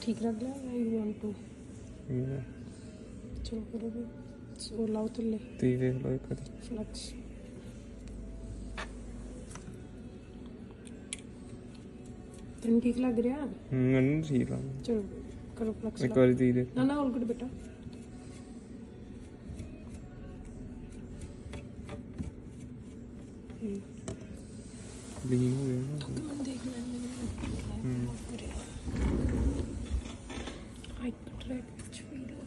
ठीक लग रहा है? You want to? चलो करो भी। सो लाओ थल्ले ती देख लो एक बारी फ्लक्स। तेन ठीक लग रहा? ਮੈਨੂੰ ਠੀਕ ਲੱਗ चलो करो फ्लक्स। ਇੱਕ ਵਾਰੀ ਤੀ ਦੇਖ ना ना ऑल गुड बेटा। ਲੀਨ ਹੋ ਗਿਆ ਨਾ तुम देख लेंगे। आई ट्रैक वीडियो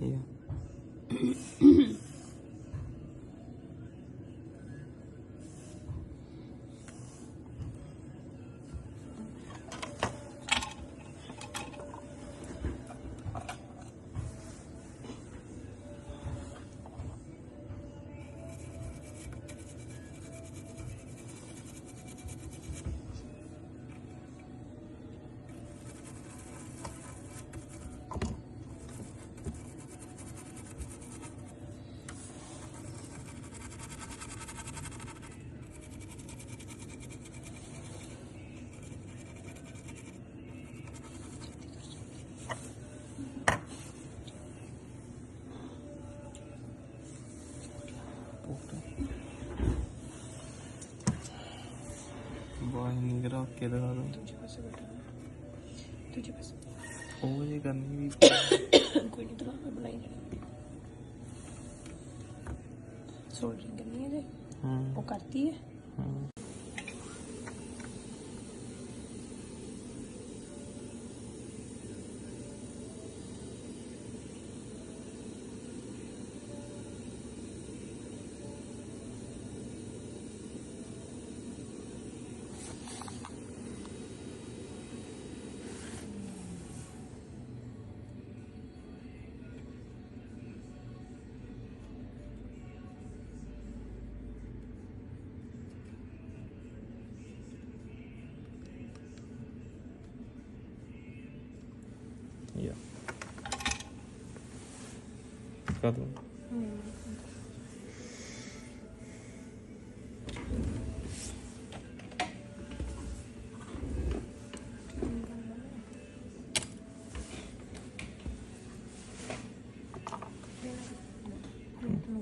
yeah ਬਾਹਰ ਨਿਕਲ ਕੇ ਦਿਖਾ ਦੋ तुझे पास बेटा तुझे पास ਉਹ ਜੇ ਕਰਨੀ ਵੀ कोई नहीं तो मैं बनाई जानी सोल्डरिंग करनी है जे वो करती है yeah ਕਰ ਦੋ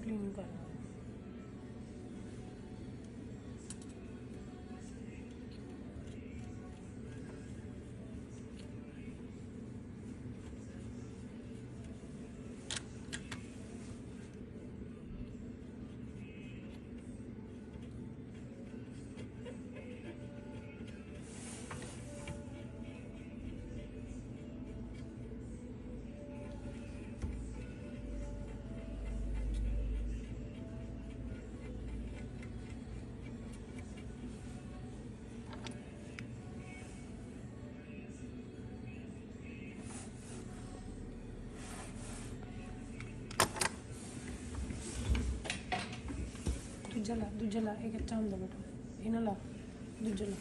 क्लीन कर दूजा ला एक अच्छा होंगे बेटा ये ना ला दूजा ला